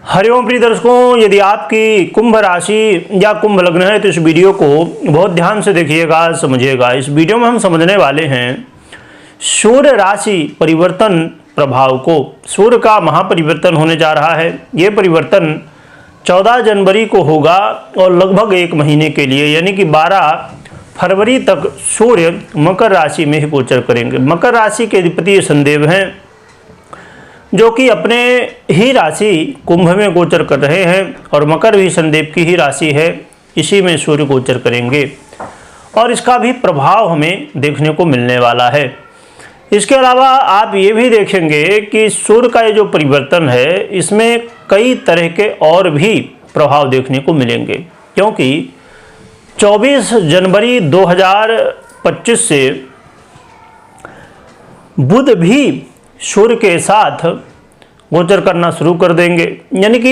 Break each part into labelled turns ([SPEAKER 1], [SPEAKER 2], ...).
[SPEAKER 1] हरिओम प्रिय दर्शकों, यदि आपकी कुंभ राशि या कुंभ लग्न है तो इस वीडियो को बहुत ध्यान से देखिएगा, समझिएगा। इस वीडियो में हम समझने वाले हैं सूर्य राशि परिवर्तन प्रभाव को। सूर्य का महापरिवर्तन होने जा रहा है। ये परिवर्तन 14 जनवरी को होगा और लगभग एक महीने के लिए यानी कि 12 फरवरी तक सूर्य मकर राशि में ही गोचर करेंगे। मकर राशि के अधिपति शनिदेव हैं जो कि अपने ही राशि कुंभ में गोचर कर रहे हैं और मकर भी शनिदेव की ही राशि है, इसी में सूर्य गोचर करेंगे और इसका भी प्रभाव हमें देखने को मिलने वाला है। इसके अलावा आप ये भी देखेंगे कि सूर्य का ये जो परिवर्तन है इसमें कई तरह के और भी प्रभाव देखने को मिलेंगे, क्योंकि 24 जनवरी 2025 से बुध भी सूर्य के साथ गोचर करना शुरू कर देंगे। यानी कि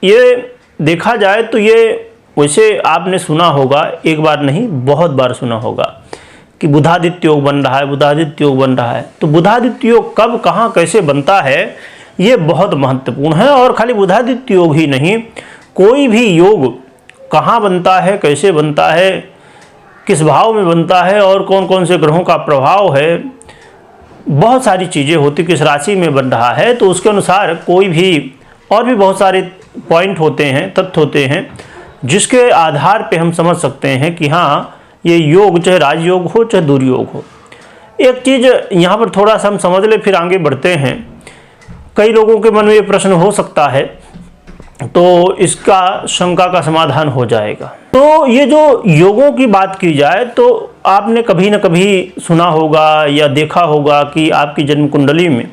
[SPEAKER 1] ये देखा जाए तो ये वैसे आपने सुना होगा, एक बार नहीं बहुत बार सुना होगा कि बुधादित्य योग बन रहा है, बुधादित्य योग बन रहा है। तो बुधादित्य योग कब कहाँ कैसे बनता है ये बहुत महत्वपूर्ण है। और खाली बुधादित्य योग ही नहीं, कोई भी योग कहाँ बनता है, कैसे बनता है, किस भाव में बनता है और कौन कौन से ग्रहों का प्रभाव है, बहुत सारी चीज़ें होती, किस राशि में बन रहा है, तो उसके अनुसार कोई भी और भी बहुत सारे पॉइंट होते हैं, तथ्य होते हैं जिसके आधार पे हम समझ सकते हैं कि हाँ ये योग चाहे राजयोग हो चाहे दुर्योग हो। एक चीज़ यहाँ पर थोड़ा सा हम समझ ले फिर आगे बढ़ते हैं। कई लोगों के मन में ये प्रश्न हो सकता है तो इसका शंका का समाधान हो जाएगा। तो ये जो योगों की बात की जाए तो आपने कभी न कभी सुना होगा या देखा होगा कि आपकी जन्म कुंडली में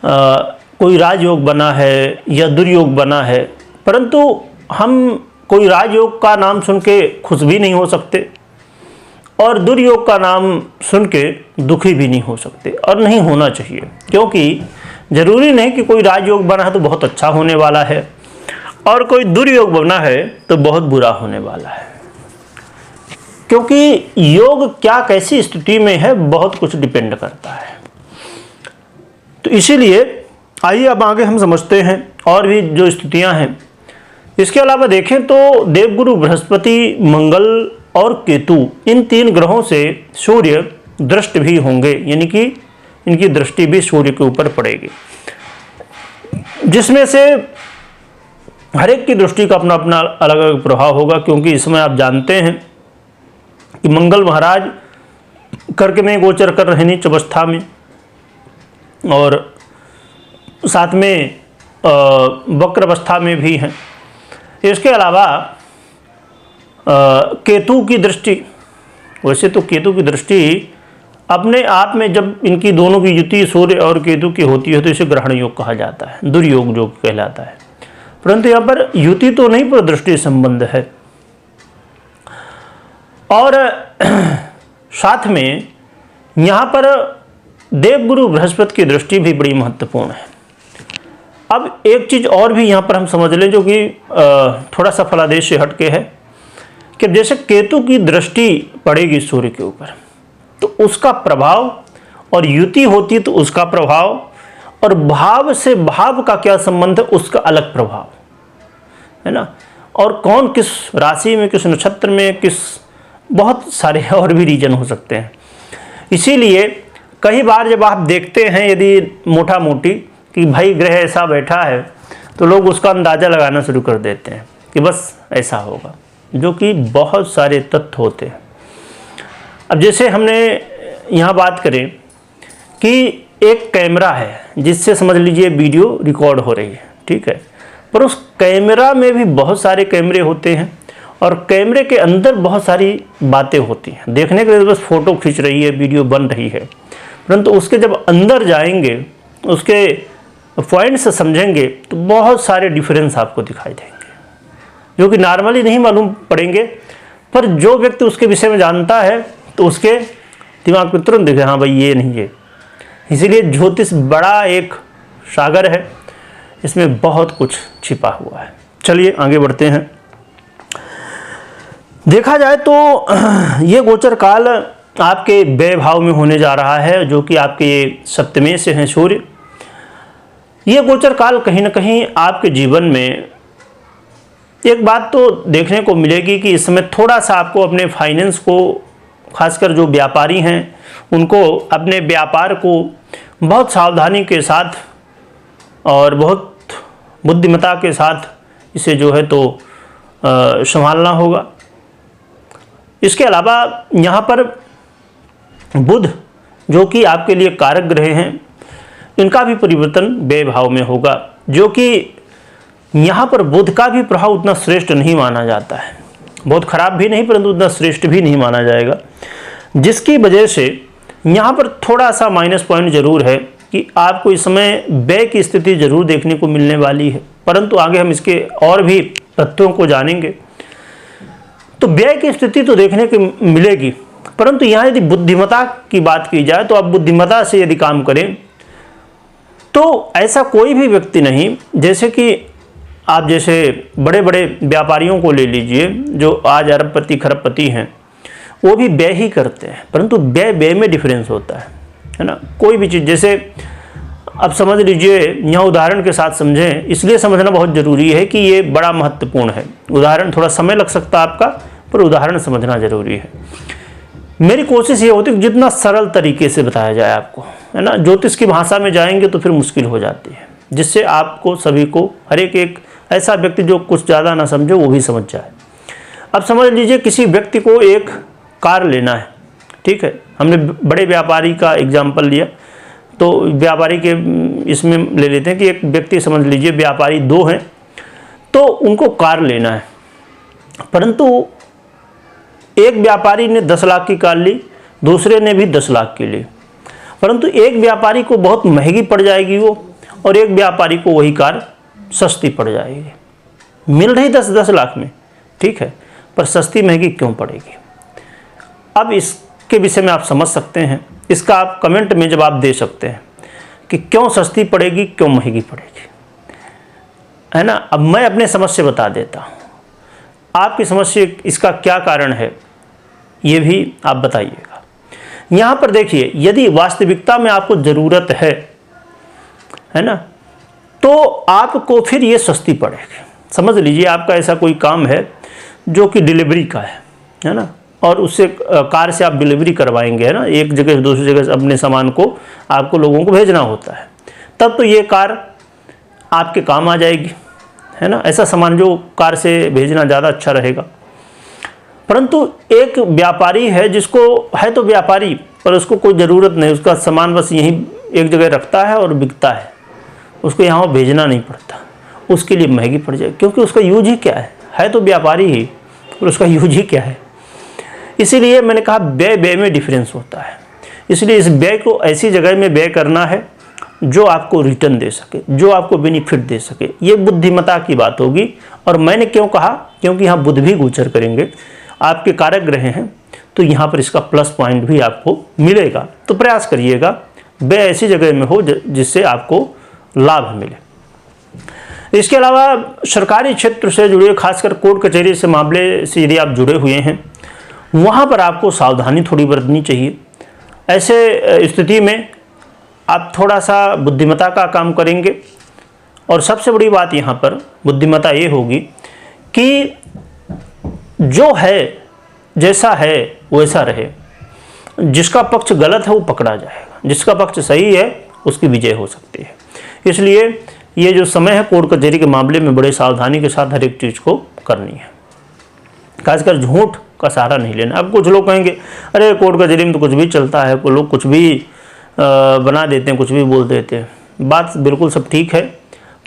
[SPEAKER 1] कोई राजयोग बना है या दुर्योग बना है, परंतु हम कोई राजयोग का नाम सुन के खुश भी नहीं हो सकते और दुर्योग का नाम सुन के दुखी भी नहीं हो सकते, और नहीं होना चाहिए, क्योंकि जरूरी नहीं कि कोई राजयोग बना है तो बहुत अच्छा होने वाला है और कोई दुर्योग बना है तो बहुत बुरा होने वाला है। क्योंकि योग क्या कैसी स्थिति में है बहुत कुछ डिपेंड करता है। तो इसीलिए आइए अब आगे हम समझते हैं और भी जो स्थितियां हैं। इसके अलावा देखें तो देवगुरु बृहस्पति, मंगल और केतु, इन 3 ग्रहों से सूर्य दृष्ट भी होंगे, यानी कि इनकी दृष्टि भी सूर्य के ऊपर पड़ेगी, जिसमें से हर एक की दृष्टि का अपना अपना अलग अलग प्रभाव होगा। क्योंकि इसमें आप जानते हैं कि मंगल महाराज कर्क में गोचर कर रहे नीच अवस्था में और साथ में वक्र अवस्था में भी हैं। इसके अलावा केतु की दृष्टि, वैसे तो केतु की दृष्टि अपने आप में जब इनकी दोनों की युति सूर्य और केतु की होती है तो इसे ग्रहण योग कहा जाता है, दुर्योग जो कहलाता है। परंतु यहाँ पर युति तो नहीं पर दृष्टि संबंध है। और साथ में यहाँ पर देवगुरु बृहस्पति की दृष्टि भी बड़ी महत्वपूर्ण है। अब एक चीज़ और भी यहाँ पर हम समझ लें जो कि थोड़ा सा फलादेश से हटके है कि जैसे केतु की दृष्टि पड़ेगी सूर्य के ऊपर तो उसका प्रभाव, और युति होती तो उसका प्रभाव, और भाव से भाव का क्या संबंध है उसका अलग प्रभाव है ना। और कौन किस राशि में, किस नक्षत्र में, किस बहुत सारे और भी रीजन हो सकते हैं। इसीलिए कई बार जब आप देखते हैं यदि मोटा मोटी कि भाई ग्रह ऐसा बैठा है तो लोग उसका अंदाज़ा लगाना शुरू कर देते हैं कि बस ऐसा होगा, जो कि बहुत सारे तथ्य होते हैं। अब जैसे हमने यहाँ बात करें कि एक कैमरा है जिससे समझ लीजिए वीडियो रिकॉर्ड हो रही है, ठीक है, पर उस कैमरा में भी बहुत सारे कैमरे होते हैं और कैमरे के अंदर बहुत सारी बातें होती हैं। देखने के लिए बस फ़ोटो खींच रही है, वीडियो बन रही है, परंतु उसके जब अंदर जाएंगे, उसके पॉइंट से समझेंगे तो बहुत सारे डिफरेंस आपको दिखाई देंगे जो कि नॉर्मली नहीं मालूम पड़ेंगे, पर जो व्यक्ति उसके विषय में जानता है तो उसके दिमाग में तुरंत दिखे हाँ भाई ये नहीं है। इसीलिए ज्योतिष बड़ा एक सागर है, इसमें बहुत कुछ छिपा हुआ है। चलिए आगे बढ़ते हैं। देखा जाए तो ये गोचर काल आपके व्यय भाव में होने जा रहा है, जो कि आपके सप्तमे से हैं सूर्य। ये गोचर काल कहीं ना कहीं आपके जीवन में एक बात तो देखने को मिलेगी कि इस समय थोड़ा सा आपको अपने फाइनेंस को, खासकर जो व्यापारी हैं उनको अपने व्यापार को बहुत सावधानी के साथ और बहुत बुद्धिमत्ता के साथ इसे जो है तो संभालना होगा। इसके अलावा यहाँ पर बुध जो कि आपके लिए कारक ग्रह हैं, इनका भी परिवर्तन व्यय भाव में होगा, जो कि यहाँ पर बुध का भी प्रभाव उतना श्रेष्ठ नहीं माना जाता है, बहुत खराब भी नहीं परंतु उतना श्रेष्ठ भी नहीं माना जाएगा, जिसकी वजह से यहाँ पर थोड़ा सा माइनस पॉइंट जरूर है कि आपको इस समय व्यय की स्थिति जरूर देखने को मिलने वाली है, परंतु आगे हम इसके और भी तथ्यों को जानेंगे। तो व्यय की स्थिति तो देखने को मिलेगी, परंतु यहाँ यदि बुद्धिमत्ता की बात की जाए तो आप बुद्धिमत्ता से यदि काम करें तो ऐसा कोई भी व्यक्ति नहीं, जैसे कि आप जैसे बड़े बड़े व्यापारियों को ले लीजिए जो आज अरबपति खरबपति हैं, वो भी व्यय ही करते हैं, परंतु व्यय में डिफरेंस होता है ना। कोई भी चीज़, जैसे अब समझ लीजिए, यहाँ उदाहरण के साथ समझें, इसलिए समझना बहुत ज़रूरी है कि ये बड़ा महत्वपूर्ण है। उदाहरण थोड़ा समय लग सकता है आपका, पर उदाहरण समझना ज़रूरी है। मेरी कोशिश ये होती है कि जितना सरल तरीके से बताया जाए आपको, है ना। ज्योतिष की भाषा में जाएंगे तो फिर मुश्किल हो जाती है, जिससे आपको सभी को, हर एक ऐसा व्यक्ति जो कुछ ज़्यादा ना समझे वो भी समझ जाए। अब समझ लीजिए किसी व्यक्ति को एक कार लेना है, ठीक है, हमने बड़े व्यापारी का एग्जाम्पल लिया, तो व्यापारी के इसमें ले लेते हैं कि एक व्यक्ति, समझ लीजिए व्यापारी 2 हैं, तो उनको कार लेना है, परंतु एक व्यापारी ने 10 लाख की कार ली, दूसरे ने भी 10 लाख की ली, परंतु एक व्यापारी को बहुत महंगी पड़ जाएगी वो, और एक व्यापारी को वही कार सस्ती पड़ जाएगी। मिल रही 10-10 लाख में, ठीक है, पर सस्ती महंगी क्यों पड़ेगी? अब इसके विषय में आप समझ सकते हैं, इसका आप कमेंट में जवाब दे सकते हैं कि क्यों सस्ती पड़ेगी, क्यों महंगी पड़ेगी, है ना। अब मैं अपने समझ से बता देता हूँ, आपकी समझ से इसका क्या कारण है ये भी आप बताइएगा। यहाँ पर देखिए, यदि वास्तविकता में आपको ज़रूरत है ना, तो आपको फिर ये सस्ती पड़ेगी। समझ लीजिए आपका ऐसा कोई काम है जो कि डिलीवरी का है ना, और उससे कार से आप डिलीवरी करवाएंगे, है ना, एक जगह से दूसरी जगह अपने सामान को आपको लोगों को भेजना होता है, तब तो ये कार आपके काम आ जाएगी, है ना। ऐसा सामान जो कार से भेजना ज़्यादा अच्छा रहेगा। परंतु एक व्यापारी है जिसको है तो व्यापारी, पर उसको कोई ज़रूरत नहीं, उसका सामान बस यहीं एक जगह रखता है और बिकता है, उसको यहाँ भेजना नहीं पड़ता, उसके लिए महंगी पड़ जाए, क्योंकि उसका यूज ही क्या है तो व्यापारी ही, और उसका यूज ही क्या है। इसीलिए मैंने कहा व्यय में डिफरेंस होता है, इसलिए इस व्यय को ऐसी जगह में व्यय करना है जो आपको रिटर्न दे सके, जो आपको बेनिफिट दे सके, ये बुद्धिमत्ता की बात होगी। और मैंने क्यों कहा, क्योंकि यहाँ बुध भी गोचर करेंगे, आपके कारक ग्रह हैं, तो यहाँ पर इसका प्लस पॉइंट भी आपको मिलेगा। तो प्रयास करिएगा व्यय ऐसी जगह में हो जिससे आपको लाभ मिले। इसके अलावा सरकारी क्षेत्र से जुड़े, खासकर कोर्ट कचहरी से मामले से यदि आप जुड़े हुए हैं, वहाँ पर आपको सावधानी थोड़ी बरतनी चाहिए। ऐसे स्थिति में आप थोड़ा सा बुद्धिमत्ता का काम करेंगे, और सबसे बड़ी बात यहाँ पर बुद्धिमत्ता ये होगी कि जो है जैसा है वैसा रहे, जिसका पक्ष गलत है वो पकड़ा जाएगा, जिसका पक्ष सही है उसकी विजय हो सकती है। इसलिए ये जो समय है कोर्ट कचहरी के मामले में बड़े सावधानी के साथ हर एक चीज़ को करनी है, खासकर झूठ का सहारा नहीं लेना। अब कुछ लोग कहेंगे अरे कोर्ट कचहरी में तो कुछ भी चलता है, कोई लोग कुछ भी बना देते हैं, कुछ भी बोल देते हैं। बात बिल्कुल सब ठीक है,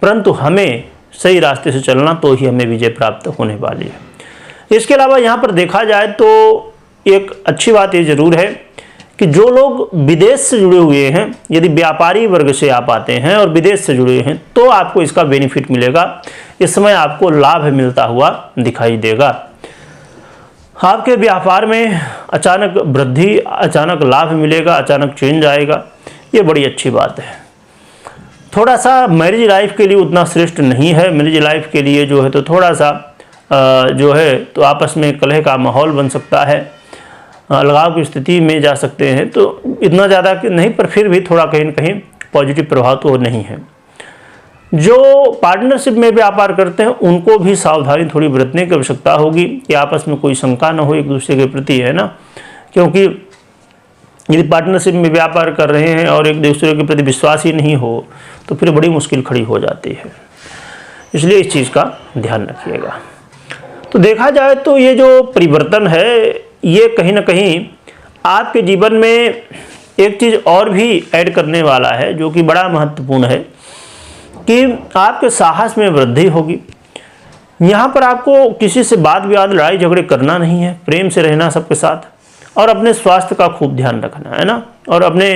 [SPEAKER 1] परंतु हमें सही रास्ते से चलना तो ही हमें विजय प्राप्त होने वाली है। इसके अलावा यहाँ पर देखा जाए तो एक अच्छी बात ये ज़रूर है कि जो लोग विदेश से जुड़े हुए हैं, यदि व्यापारी वर्ग से आप आते हैं और विदेश से जुड़े हैं, तो आपको इसका बेनिफिट मिलेगा। इस समय आपको लाभ मिलता हुआ दिखाई देगा। आपके व्यापार में अचानक वृद्धि, अचानक लाभ मिलेगा, अचानक चेंज आएगा, ये बड़ी अच्छी बात है। थोड़ा सा मैरिज लाइफ के लिए उतना श्रेष्ठ नहीं है। मैरिज लाइफ के लिए जो है तो थोड़ा सा जो है तो आपस में कलह का माहौल बन सकता है, अलगाव की स्थिति में जा सकते हैं, तो इतना ज़्यादा नहीं, पर फिर भी थोड़ा कहीं न कहीं पॉजिटिव प्रभाव तो नहीं है। जो पार्टनरशिप में व्यापार करते हैं उनको भी सावधानी थोड़ी बरतने की आवश्यकता होगी कि आपस में कोई शंका न हो एक दूसरे के प्रति, है ना। क्योंकि यदि पार्टनरशिप में व्यापार कर रहे हैं और एक दूसरे के प्रति विश्वास ही नहीं हो तो फिर बड़ी मुश्किल खड़ी हो जाती है। इसलिए इस चीज़ का ध्यान रखिएगा। तो देखा जाए तो ये जो परिवर्तन है ये कहीं ना कहीं आपके जीवन में एक चीज़ और भी ऐड करने वाला है जो कि बड़ा महत्वपूर्ण है कि आपके साहस में वृद्धि होगी। यहाँ पर आपको किसी से वाद विवाद लड़ाई झगड़े करना नहीं है, प्रेम से रहना सबके साथ और अपने स्वास्थ्य का खूब ध्यान रखना है ना। और अपने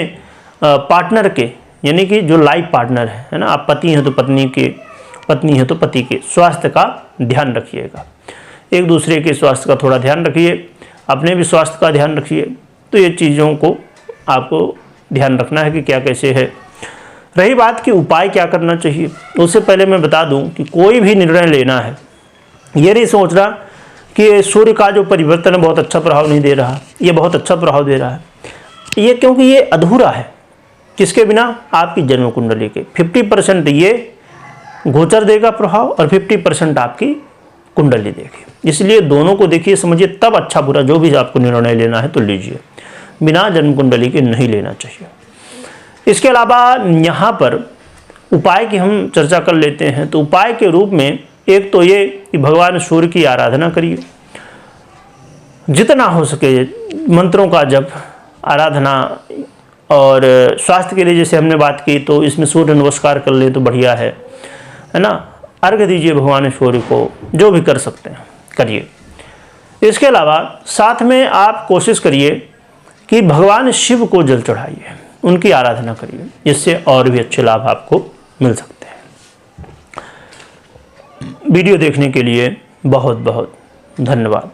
[SPEAKER 1] पार्टनर के यानी कि जो लाइफ पार्टनर है ना, आप पति हैं तो पत्नी के, पत्नी है तो पति के स्वास्थ्य का ध्यान रखिएगा। एक दूसरे के स्वास्थ्य का थोड़ा ध्यान रखिए, अपने भी स्वास्थ्य का ध्यान रखिए। तो ये चीज़ों को आपको ध्यान रखना है कि क्या कैसे है। रही बात कि उपाय क्या करना चाहिए, उससे पहले मैं बता दूं कि कोई भी निर्णय लेना है ये नहीं सोच रहा कि सूर्य का जो परिवर्तन है बहुत अच्छा प्रभाव नहीं दे रहा, ये बहुत अच्छा प्रभाव दे रहा है, ये क्योंकि ये अधूरा है। किसके बिना? आपकी जन्म कुंडली के। 50% ये गोचर देगा प्रभाव और 50% आपकी कुंडली देगी। इसलिए दोनों को देखिए समझिए, तब अच्छा बुरा जो भी आपको निर्णय लेना है तो लीजिए, बिना जन्म कुंडली के नहीं लेना चाहिए। इसके अलावा यहाँ पर उपाय की हम चर्चा कर लेते हैं। तो उपाय के रूप में एक तो ये कि भगवान सूर्य की आराधना करिए, जितना हो सके मंत्रों का जप, आराधना। और स्वास्थ्य के लिए जैसे हमने बात की तो इसमें सूर्य नमस्कार कर लें तो बढ़िया है ना। अर्घ्य दीजिए भगवान सूर्य को, जो भी कर सकते हैं करिए। इसके अलावा साथ में आप कोशिश करिए कि भगवान शिव को जल चढ़ाइए, उनकी आराधना करिए, जिससे और भी अच्छे लाभ आपको मिल सकते हैं। वीडियो देखने के लिए बहुत बहुत धन्यवाद।